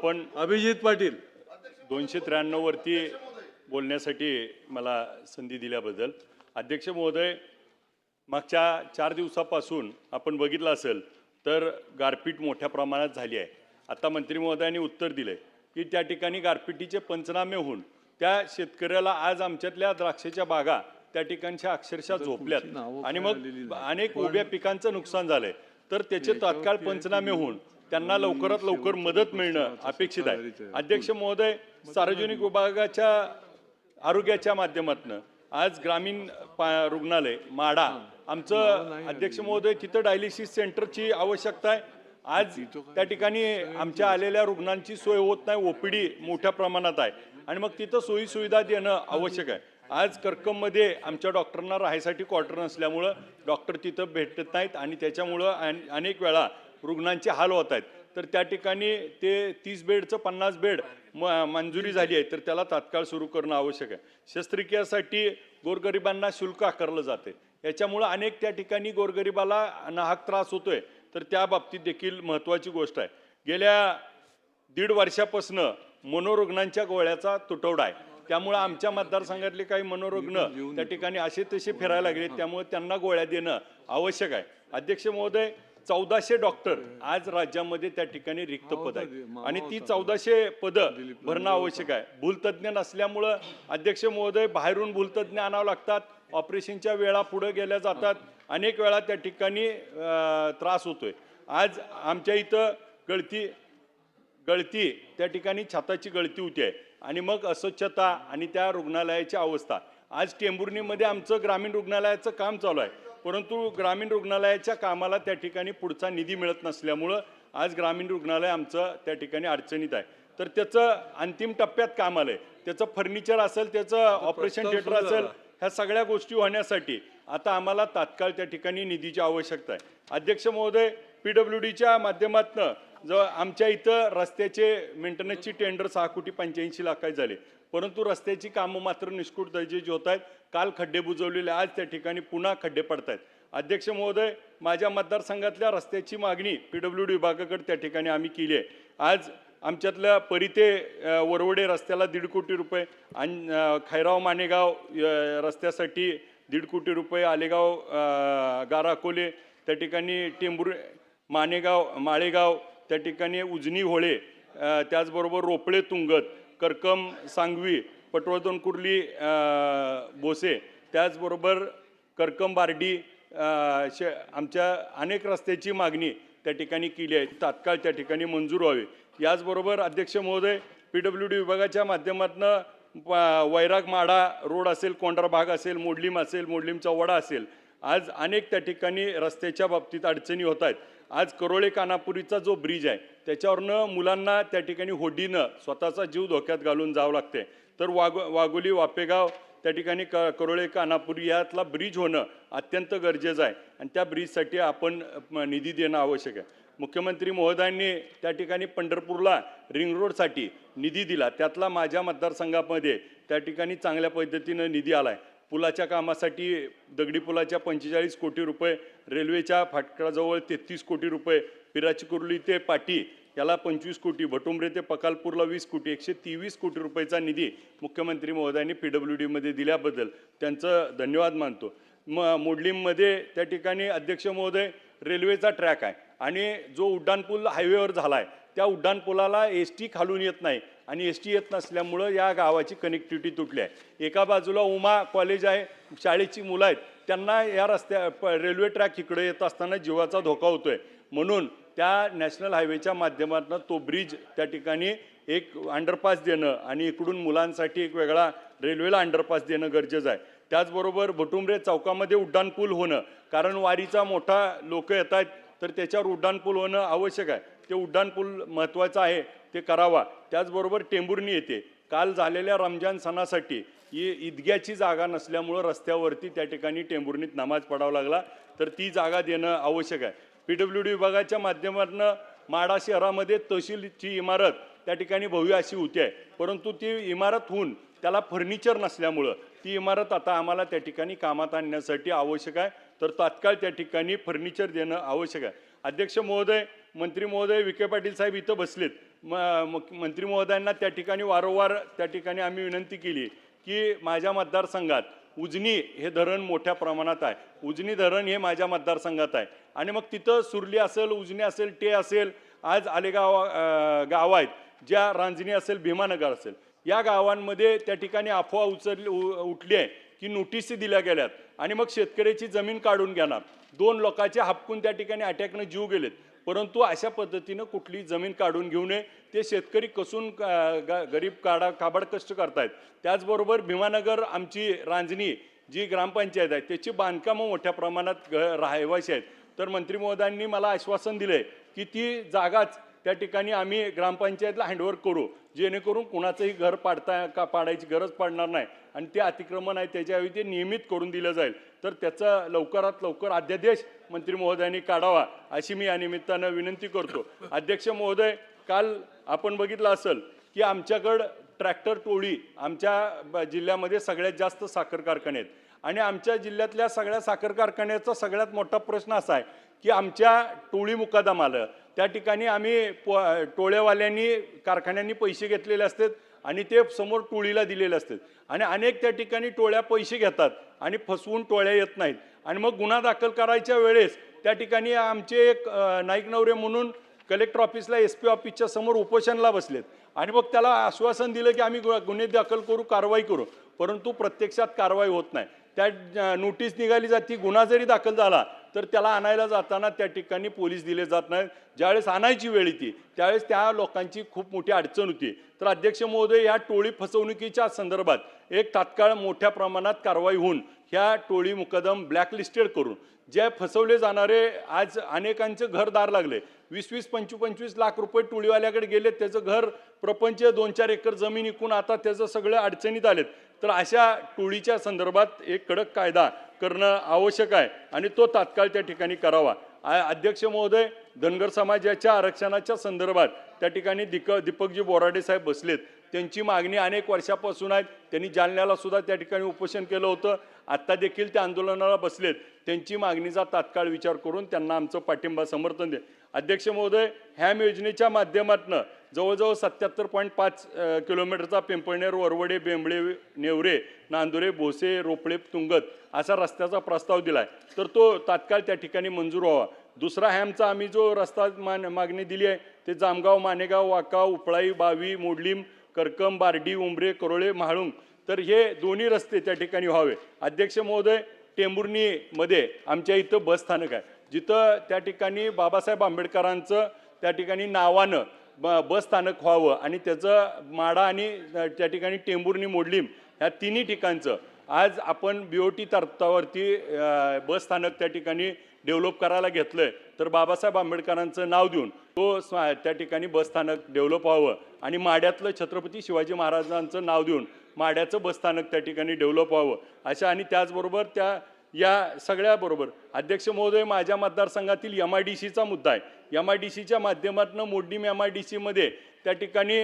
पण अभिजित पाटील 293 वरती बोलण्यासाठी मला संधी दिल्याबद्दल अध्यक्ष महोदय, मागच्या 4 दिवसापासून आपण बघितलं असेल तर गारपीट मोठ्या प्रमाणात झाली आहे. आता मंत्री महोदयांनी उत्तर दिले की त्या ठिकाणी गारपिटीचे पंचनामे होऊन त्या शेतकऱ्याला आज आमच्यातल्या द्राक्षाच्या बागा त्या ठिकाणच्या अक्षरशः झोपल्यात आणि मग अनेक उभ्या पिकांचं नुकसान झालंय. तर त्याचे तात्काळ पंचनामे होऊन त्यांना लवकरात लवकर मदत मिळणं अपेक्षित आहे. अध्यक्ष महोदय, सार्वजनिक विभागाच्या आरोग्याच्या माध्यमातून आज ग्रामीण रुग्णालय माडा आमचं अध्यक्ष महोदय, तिथं डायलिसिस सेंटरची आवश्यकता आहे. आज त्या ठिकाणी आमच्या आलेल्या रुग्णांची सोय होत नाही, ओपीडी मोठ्या प्रमाणात आहे आणि मग तिथं सोयी सुविधा देणं आवश्यक आहे. आज करकममध्ये आमच्या डॉक्टरांना राहायसाठी क्वार्टर नसल्यामुळं डॉक्टर तिथं भेटत नाहीत आणि त्याच्यामुळं अनेक वेळा रुग्णांचे हाल होत आहेत. तर त्या ठिकाणी ते 30 बेडचं 50 बेड मंजुरी झाली आहे, तर त्याला तात्काळ सुरू करणं आवश्यक आहे. शस्त्रक्रियेसाठी गोरगरिबांना शुल्क आकारलं जाते, याच्यामुळं अनेक त्या ठिकाणी गोरगरिबाला नाहक त्रास होतोय. तर त्या बाबतीत देखील महत्त्वाची गोष्ट आहे. गेल्या 1.5 वर्षापासून मनोरुग्णांच्या गोळ्याचा तुटवडा आहे. त्यामुळे आमच्या मतदारसंघातले काही मनोरुग्ण त्या ठिकाणी असे तसे फिरायला लागले, त्यामुळे त्यांना गोळ्या देणं आवश्यक आहे. अध्यक्ष महोदय, 1400 डॉक्टर आज राज्यामध्ये त्या ठिकाणी रिक्त पद आहेत आणि ती 1400 पदं भरणं आवश्यक आहे. भूलतज्ञ नसल्यामुळं अध्यक्ष महोदय, बाहेरून भूलतज्ञ आणावं लागतात. ऑपरेशनच्या वेळा पुढे गेल्या जातात, अनेक वेळा त्या ठिकाणी त्रास होतोय. आज आमच्या इथं गळती त्या ठिकाणी छताची गळती होती आहे आणि मग अस्वच्छता आणि त्या रुग्णालयाची अवस्था. आज टेंभुर्णीमध्ये आमचं ग्रामीण रुग्णालयाचं काम चालू आहे, परंतु ग्रामीण रुग्णालयाच्या कामाला त्या ठिकाणी पुढचा निधी मिळत नसल्यामुळं आज ग्रामीण रुग्णालय आमचं त्या ठिकाणी अडचणीत आहे. तर त्याचं अंतिम टप्प्यात काम आलंय. त्याचं फर्निचर असेल, त्याचं ऑपरेशन थिएटर असेल, ह्या सगळ्या गोष्टी होण्यासाठी आता आम्हाला तात्काळ त्या ठिकाणी निधीची आवश्यकता आहे. अध्यक्ष महोदय, PWDच्या माध्यमातून जो आमच्या इथं रस्त्याचे मेंटेनन्सची टेंडर 6,85,00,000 झाले, परंतु रस्त्याची कामं मात्र निष्कुट दर्जाची होत आहेत. काल खड्डे बुजवलेले, आज त्या ठिकाणी पुन्हा खड्डे पडत आहेत. अध्यक्ष महोदय, माझ्या मतदारसंघातल्या रस्त्याची मागणी PWD विभागाकडे त्या ठिकाणी आम्ही केली आहे. आज आमच्यातल्या परी ते वरवडे रस्त्याला 1.5 कोटी रुपये आणि खैराव मानेगाव रस्त्यासाठी 1.5 कोटी रुपये, आलेगाव गाराकोले त्या ठिकाणी, टेंभुर माळेगाव त्या ठिकाणी, उजनी होळे, त्याचबरोबर रोपळे तुंगत, करकम सांगवी, पटवर्धन कुर्ली बोसे, त्याचबरोबर करकम बार्डी, आमच्या अनेक रस्त्याची मागणी त्या ठिकाणी केली आहे. तात्काळ त्या ठिकाणी मंजूर व्हावी. याचबरोबर अध्यक्ष महोदय, PWD विभागाच्या माध्यमातून वैराग माडा रोड असेल, कोंढरा भाग असेल, मोडलीम असेल, मोडलीमचा वडा असेल, आज अनेक त्या ठिकाणी रस्त्याच्या बाबतीत अडचणी होत आहेत. आज करोळे कानापुरीचा जो ब्रिज आहे त्याच्यावरनं मुलांना त्या ठिकाणी होडीनं स्वतःचा जीव धोक्यात घालून जावं लागते. तर वाघोली वापेगाव त्या ठिकाणी करोळे कानापुरी यातला ब्रिज होणं अत्यंत गरजेचं आहे आणि त्या ब्रिजसाठी आपण निधी देणं आवश्यक आहे. मुख्यमंत्री महोदयांनी त्या ठिकाणी पंढरपूरला रिंग रोडसाठी निधी दिला, त्यातला माझ्या मतदारसंघामध्ये त्या ठिकाणी चांगल्या पद्धतीनं निधी आला आहे. पुलाच्या कामासाठी दगडी पुलाच्या 45 कोटी रुपये, रेल्वेच्या फाटकाजवळ 33 कोटी रुपये, पिराची कुर्ली ते पाटी याला 25 कोटी, भटुंबरे ते पकालपूरला 20 कोटी, 123 कोटी रुपयेचा निधी मुख्यमंत्री महोदयांनी PWDमध्ये दिल्याबद्दल त्यांचं धन्यवाद मानतो. मोडलीममध्ये त्या ठिकाणी अध्यक्ष महोदय, रेल्वेचा ट्रॅक आहे आणि जो उड्डाणपूल हायवेवर झाला आहे, त्या उड्डाणपुलाला ST खालून येत नाही आणि ST येत नसल्यामुळं या गावाची कनेक्टिव्हिटी तुटली आहे. एका बाजूला उमा कॉलेज आहे, शाळेची मुलं आहेत, त्यांना या रेल्वे ट्रॅक इकडे येत असताना जीवाचा धोका होतोय. म्हणून त्या नॅशनल हायवेच्या माध्यमातून तो ब्रिज त्या ठिकाणी एक अंडरपास देणं आणि इकडून मुलांसाठी एक वेगळा रेल्वेला अंडरपास देणं गरजेचं आहे. त्याचबरोबर भटुंबरे चौकामध्ये उड्डाणपूल होणं, कारण वारीचा मोठा लोक येत आहेत, तर त्याच्यावर उड्डाणपूल होणं आवश्यक आहे. ते उड्डाणपूल महत्त्वाचं आहे, ते करावा. त्याचबरोबर टेंभुर्णी येथे काल झालेल्या रमजान सणासाठी ईदग्याची जागा नसल्यामुळं रस्त्यावरती त्या ठिकाणी टेंभुर्णीत नमाज पडावा लागला, तर ती जागा देणं आवश्यक आहे. PWD विभागाच्या माध्यमातून माडा शहरामध्ये तहसीलची इमारत त्या ठिकाणी भव्य अशी होती आहे, परंतु ती इमारत होऊन त्याला फर्निचर नसल्यामुळं ती इमारत आता आम्हाला त्या ठिकाणी कामात आणण्यासाठी आवश्यक आहे. तर तात्काळ त्या ठिकाणी फर्निचर देणं आवश्यक आहे. अध्यक्ष महोदय, मंत्री महोदय, विखे पाटील साहेब इथं बसलेत मंत्री महोदयांना त्या ठिकाणी वारंवार त्या ठिकाणी आम्ही विनंती केली की माझ्या मतदारसंघात उजनी हे धरण मोठ्या प्रमाणात आहे, उजनी धरण हे माझ्या मतदारसंघात आहे आणि मग तिथं सुरली असेल, उजनी असेल, टे असेल, आज आलेगाव गाव आहेत, ज्या रांजणी असेल, भीमानगर असेल, या गावांमध्ये त्या ठिकाणी अफवा उठली आहे की नोटीसी दिल्या गेल्यात आणि मग शेतकऱ्याची जमीन काढून घेणार. 2 लोकांचे हापकून त्या ठिकाणी अटॅकनं जीव गेलेत. परंतु अशा पद्धतीनं कुठली जमीन काढून घेऊ नये. ते शेतकरी कसून गरीब काबाड कष्ट करतायत. त्याचबरोबर भीमानगर आमची रांजणी जी ग्रामपंचायत आहे त्याची बांधकामं मोठ्या प्रमाणात रहिवासी आहेत. तर मंत्री महोदयांनी मला आश्वासन दिले की ती जागाच त्या ठिकाणी आम्ही ग्रामपंचायतला हँडओव्हर करू, जेणेकरून कुणाचंही घर पाडायची गरज पडणार नाही आणि ते अतिक्रमण आहे त्याच्याऐवजी ते नियमित करून दिलं जाईल. तर त्याचा लवकरात लवकर अध्यादेश मंत्री महोदयांनी काढावा अशी मी या निमित्तानं विनंती करतो. अध्यक्ष महोदय, काल आपण बघितलं असेल की आमच्याकडं ट्रॅक्टर टोळी आमच्या जिल्ह्यामध्ये सगळ्यात जास्त साखर कारखाने आहेत आणि आमच्या जिल्ह्यातल्या सगळ्या साखर कारखान्याचा सगळ्यात मोठा प्रश्न असा आहे की आमच्या टोळी मुकादम आलं. त्या ठिकाणी आम्ही टोळेवाल्यांनी कारखान्यांनी पैसे घेतलेले असतात आणि ते समोर टोळीला दिलेले असतात आणि अनेक त्या ठिकाणी टोळ्या पैसे घेतात आणि फसवून टोळ्या येत नाहीत आणि मग गुन्हा दाखल करायच्या वेळेस त्या ठिकाणी आमचे एक नाईक नवरे म्हणून कलेक्टर ऑफिसला SP ऑफिसच्या समोर उपोषणला बसलेत आणि मग त्याला आश्वासन दिलं की आम्ही गुन्हे दाखल करू, कारवाई करू, परंतु प्रत्यक्षात कारवाई होत नाही. त्या नोटीस निघाली जाती, गुन्हा जरी दाखल झाला तर त्याला आणायला जाताना त्या ठिकाणी पोलीस दिले जात नाहीत. ज्यावेळेस आणायची वेळ येते त्यावेळेस त्या लोकांची खूप मोठी अडचण होती. तर अध्यक्ष महोदय, या टोळी फसवणुकीच्या संदर्भात एक तात्काळ मोठ्या प्रमाणात कारवाई होऊन ह्या टोळी मुकदम ब्लॅकलिस्टेड करून जे फसवले जाणारे, आज अनेकांचं घरदार लागले, 20-20, 25-25 लाख रुपये टोळीवाल्याकडे गेले, त्याचं घर प्रपंच 2-4 एकर जमीन विकून आता त्याचं सगळं अडचणीत आलेत. तर अशा टोळीच्या संदर्भात एक कडक कायदा करणं आवश्यक आहे आणि तो तात्काळ त्या ठिकाणी करावा. अध्यक्ष महोदय, धनगर समाजाच्या आरक्षणाच्या संदर्भात त्या ठिकाणी दीपकजी बोराडे साहेब बसलेत. त्यांची मागणी अनेक वर्षापासून आहे. त्यांनी जालन्याला सुद्धा त्या ठिकाणी उपोषण केलं होतं. आत्ता देखील त्या आंदोलनाला बसलेत. त्यांची मागणीचा तात्काळ विचार करून त्यांना आमचं पाठिंबा समर्थन दे. अध्यक्ष महोदय, ह्या योजनेच्या माध्यमातून जवळजवळ 77.5 किलोमीटरचा पिंपळनेर, वरवडे, बेंबळे, नेवरे, नांदुरे, भोसे, रोपळे, तुंगत असा रस्त्याचा प्रस्ताव दिला आहे. तर तो तात्काळ त्या ठिकाणी मंजूर व्हावा. दुसरा हॅमचा आम्ही जो रस्ता मागणी दिली आहे ते जामगाव, मानेगाव, वाकाव, उपळाई, बावी, मोडलीम, करकम, बार्डी, उंबरे, करोळे, म्हाळुंग, तर हे दोन्ही रस्ते त्या ठिकाणी व्हावे. अध्यक्ष महोदय, टेंभुर्णीमध्ये आमच्या इथं बस स्थानक आहे, जिथं त्या ठिकाणी बाबासाहेब आंबेडकरांचं त्या ठिकाणी नावानं बस स्थानक व्हावं आणि त्याचं माडा आणि त्या ठिकाणी टेंभुर्णी, मोडलीम ह्या तिन्ही ठिकाणचं आज आपण BOT तत्वावरती बस स्थानक त्या ठिकाणी डेव्हलप करायला घेतलं आहे. तर बाबासाहेब आंबेडकरांचं नाव देऊन तो त्या ठिकाणी बस स्थानक डेव्हलप व्हावं आणि माड्यातलं छत्रपती शिवाजी महाराजांचं नाव देऊन माड्याचं बस स्थानक त्या ठिकाणी डेव्हलप व्हावं अशा आणि त्याचबरोबर या सगळ्याबरोबर अध्यक्ष महोदय, माझ्या मतदारसंघातील MIDCचा मुद्दा आहे. MIDCच्या माध्यमातून मोडलीम MIDCमध्ये त्या ठिकाणी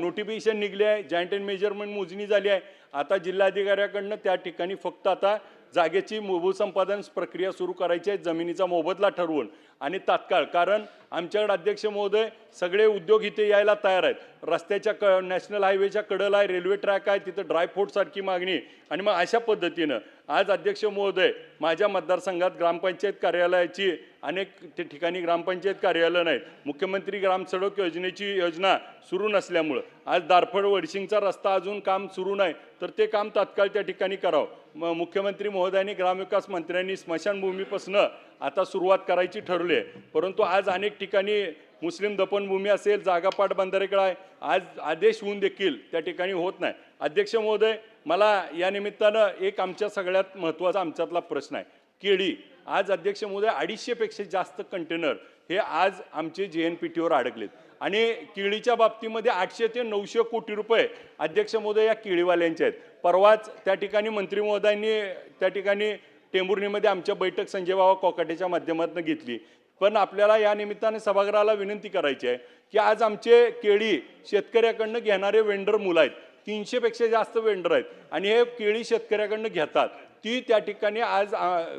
नोटिफिकेशन निघले आहे, जॉईंट अँड मेजरमेंट मोजणी झाली आहे. आता जिल्हाधिकाऱ्याकडनं त्या ठिकाणी फक्त आता जागेची भूसंपादन प्रक्रिया सुरू करायची आहे, जमिनीचा मोबदला ठरवून आणि तात्काळ. कारण आमच्याकडे अध्यक्ष महोदय सगळे उद्योग इथे यायला तयार आहेत. रस्त्याच्या नॅशनल हायवेच्या कडेला आहे, रेल्वे ट्रॅक आहे, तिथं ड्रायफ्रूटसारखी मागणी आणि मग अशा पद्धतीनं आज अध्यक्ष महोदय माझ्या मतदारसंघात ग्रामपंचायत कार्यालयाची अनेक ठिकाणी ग्रामपंचायत कार्यालय नाहीत. मुख्यमंत्री ग्रामसडक योजनेची योजना सुरू नसल्यामुळं आज दारफळ वडशिंगचा रस्ता अजून काम सुरू नाही, तर ते काम तात्काळ त्या ठिकाणी करावं. मुख्यमंत्री महोदयांनी ग्रामविकास मंत्र्यांनी स्मशानभूमीपासून आता सुरुवात करायची ठरवली आहे. परंतु आज अनेक ठिकाणी मुस्लिम दफनभूमी असेल, जागापाट बंधारेकडे आहे, आज आदेश होऊन देखील त्या ठिकाणी होत नाही. अध्यक्ष महोदय, मला या निमित्तानं एक आमच्या सगळ्यात महत्त्वाचा आमच्यातला प्रश्न आहे, केळी. आज अध्यक्ष महोदय 250पेक्षा जास्त कंटेनर हे आज आमचे JNPTवर अडकलेत आणि केळीच्या बाबतीमध्ये 800 ते 900 कोटी रुपये अध्यक्ष महोदय या केळीवाल्यांचे आहेत. परवाच त्या ठिकाणी मंत्री महोदयांनी त्या ठिकाणी टेंभुर्णीमध्ये आमच्या बैठक संजय बाबा कोकाटेच्या माध्यमातून घेतली. पण आपल्याला या निमित्ताने सभागृहाला विनंती करायची आहे की आज आमचे केळी शेतकऱ्याकडनं घेणारे वेंडर मुलं आहेत, 300पेक्षा जास्त वेंडर आहेत आणि हे केळी शेतकऱ्याकडनं घेतात. ती त्या ठिकाणी आज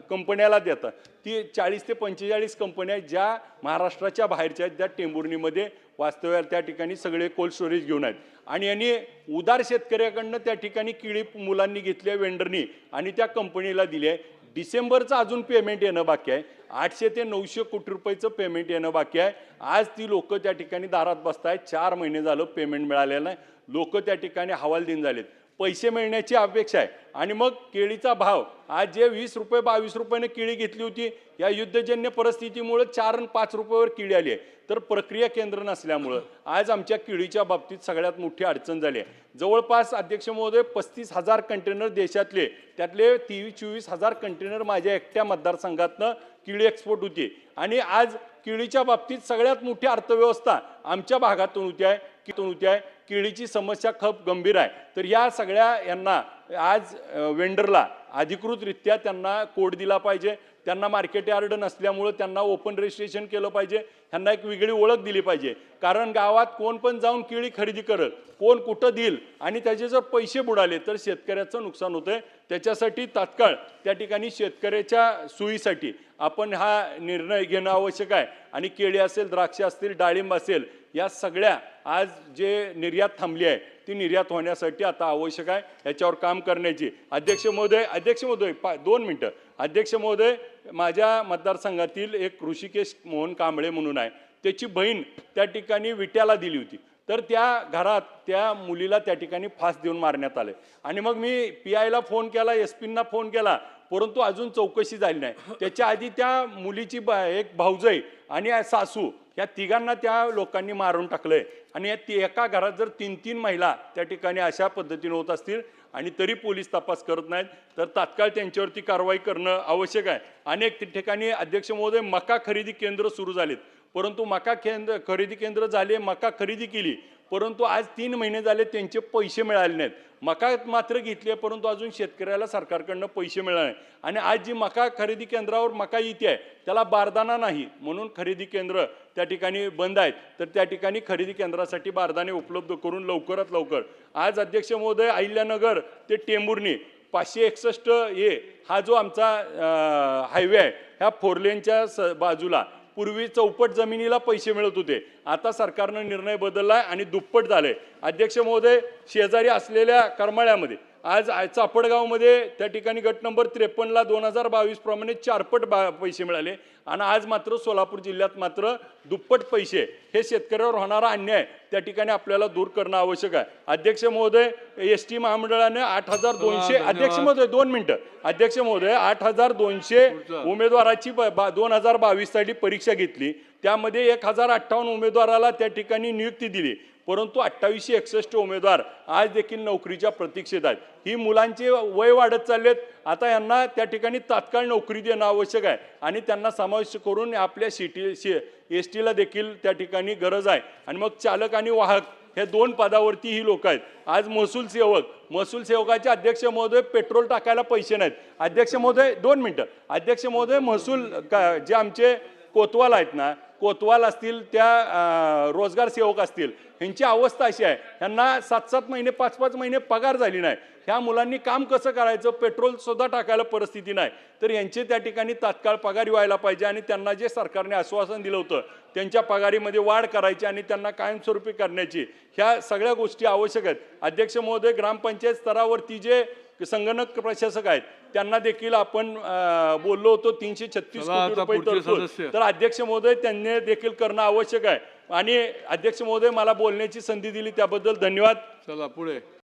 कंपन्याला देतात. ती 40 ते 45 कंपन्या ज्या महाराष्ट्राच्या बाहेरच्या आहेत, त्या टेंभुर्णीमध्ये वास्तव्याला त्या ठिकाणी सगळे कोल्ड स्टोरेज घेऊन आहेत. आणि यांनी उदार शेतकऱ्याकडनं त्या ठिकाणी केळी मुलांनी घेतल्या वेंडरनी आणि त्या कंपनीला दिली आहे. डिसेंबरचं अजून पेमेंट येणं बाकी आहे. 800 ते 900 कोटी रुपयाचं पेमेंट येणं बाकी आहे. आज ती लोक त्या ठिकाणी दारात बसतायत. 4 महिने झालं पेमेंट मिळालेलं नाही. लोक त्या ठिकाणी हवालदिल झालेत. पैसे मिळण्याची अपेक्षा आहे. आणि मग केळीचा भाव आज जे 20 रुपये 22 रुपयाने केळी घेतली होती, या युद्धजन्य परिस्थितीमुळे 4 आणि 5 रुपयावर केळी आली आहे. तर प्रक्रिया केंद्र नसल्यामुळं आज आमच्या केळीच्या बाबतीत सगळ्यात मोठी अडचण झाली आहे. जवळपास अध्यक्ष महोदय 35,000 कंटेनर देशातले, त्यातले 23-24,000 कंटेनर माझ्या एकट्या मतदारसंघातनं केळी एक्सपोर्ट होती. आणि आज केळीच्या बाबतीत सगळ्यात मोठी अर्थव्यवस्था आमच्या भागातून होती आहे. केळीची समस्या खूप गंभीर आहे. तर या सगळ्या यांना आज वेंडरला अधिकृतरित्या त्यांना कोड दिला पाहिजे. त्यांना मार्केट यार्ड नसल्यामुळं त्यांना ओपन रजिस्ट्रेशन केलं पाहिजे. त्यांना एक वेगळी ओळख दिली पाहिजे. कारण गावात कोण पण जाऊन केळी खरेदी करत, कोण कुठं देईल आणि त्याचे जर पैसे बुडाले तर शेतकऱ्याचं नुकसान होतंय. त्याच्यासाठी तात्काळ त्या ठिकाणी शेतकऱ्याच्या सोयीसाठी आपण हा निर्णय घेणं आवश्यक आहे. आणि केळी असेल, द्राक्ष असतील, डाळिंब असेल, या सगळ्या आज जे निर्यात थांबली आहे ती निर्यात होण्यासाठी आता आवश्यक आहे. याच्यावर काम करण्याची अध्यक्ष महोदय 2 मिनटं. अध्यक्ष महोदय, माझ्या मतदारसंघातील एक ऋषिकेश मोहन कांबळे म्हणून आहे, त्याची बहीण त्या ठिकाणी विट्याला दिली होती. तर त्या घरात त्या मुलीला त्या ठिकाणी फास देऊन मारण्यात आले. आणि मग मी PIला फोन केला, SP ना फोन केला, परंतु अजून चौकशी झाली नाही. त्याच्या आधी त्या मुलीची एक भाऊजाई आणि सासू या तिघांना त्या लोकांनी मारून टाकलंय. आणि एका घरात जर 3-3 महिला त्या ठिकाणी अशा पद्धतीने होत असतील आणि तरी पोलीस तपास करत नाहीत तर तात्काळ त्यांच्यावरती कारवाई करणं आवश्यक आहे. अनेक ठिकाणी अध्यक्ष महोदय मका खरेदी केंद्र सुरू झालेत, परंतु मका खरेदी केंद्र झाले, मका खरेदी केली, परंतु आज 3 महिने झाले त्यांचे पैसे मिळाले नाहीत. मका मात्र घेतली आहे, परंतु अजून शेतकऱ्याला सरकारकडनं पैसे मिळाले नाही. आणि आज जी मका खरेदी केंद्रावर मका येते आहे त्याला बारदाना नाही, म्हणून खरेदी केंद्र त्या ठिकाणी बंद आहेत. तर त्या ठिकाणी खरेदी केंद्रासाठी बारदाने उपलब्ध करून लवकरात लवकर आज अध्यक्ष महोदय अहिल्यानगर ते टेंभुर्णी 561A हा जो आमचा हायवे आहे, ह्या 4 लेनच्या बाजूला पूर्वी चौपट जमिनीला पैसे मिळत होते. आता सरकारनं निर्णय बदललाय आणि दुप्पट झालंय. अध्यक्ष महोदय, शेजारी असलेल्या करमाळ्यामध्ये आज चापडगावमध्ये त्या ठिकाणी गट नंबर 53ला 2022 प्रमाणे 4 पट पैसे मिळाले. आणि आज मात्र सोलापूर जिल्ह्यात मात्र दुप्पट पैसे. हे शेतकऱ्यावर होणारा अन्याय त्या ठिकाणी आपल्याला दूर करणं आवश्यक आहे. अध्यक्ष महोदय, ST महामंडळाने 8,200 अध्यक्ष महोदय 2 मिनिटं. अध्यक्ष महोदय 8,200 उमेदवाराची 2022 साठी परीक्षा घेतली. त्यामध्ये 1,058 उमेदवाराला त्या ठिकाणी नियुक्ती दिली, परंतु 2861 उमेदवार आज देखील नोकरीच्या प्रतीक्षेत आहेत. ही मुलांचे वय वाढत चाललेत. आता यांना त्या ठिकाणी तात्काळ नोकरी देणं आवश्यक आहे आणि त्यांना समावेश करून आपल्या STला देखील त्या ठिकाणी गरज आहे. आणि मग चालक आणि वाहक हे 2 पदावरती ही लोक आहेत. आज महसूल सेवकाचे अध्यक्ष महोदय पेट्रोल टाकायला पैसे नाहीत. अध्यक्ष महोदय 2 मिनिटं. अध्यक्ष महोदय, महसूल जे आमचे कोतवाल आहेत ना, कोतवाल असतील, त्या रोजगार सेवक असतील, ह्यांची अवस्था अशी आहे, ह्यांना 7-7 महिने 5-5 महिने पगार झाली नाही. ह्या मुलांनी काम कसं करायचं, पेट्रोल सुद्धा टाकायला परिस्थिती नाही. तर यांचे त्या ठिकाणी तात्काळ पगारी व्हायला पाहिजे आणि त्यांना जे सरकारने आश्वासन दिलं होतं त्यांच्या पगारीमध्ये वाढ करायची आणि त्यांना कायमस्वरूपी करण्याची, ह्या सगळ्या गोष्टी आवश्यक आहेत. अध्यक्ष महोदय, ग्रामपंचायत स्तरावरती जे संगणक प्रशासक आहेत त्यांना देखील आपण बोललो होतो 336 कोटी रुपये तरतूद. तर अध्यक्ष महोदय, त्यांनी देखील करणं आवश्यक आहे. आणि अध्यक्ष महोदय, मला बोलण्याची संधी दिली त्याबद्दल धन्यवाद. चला पुढे.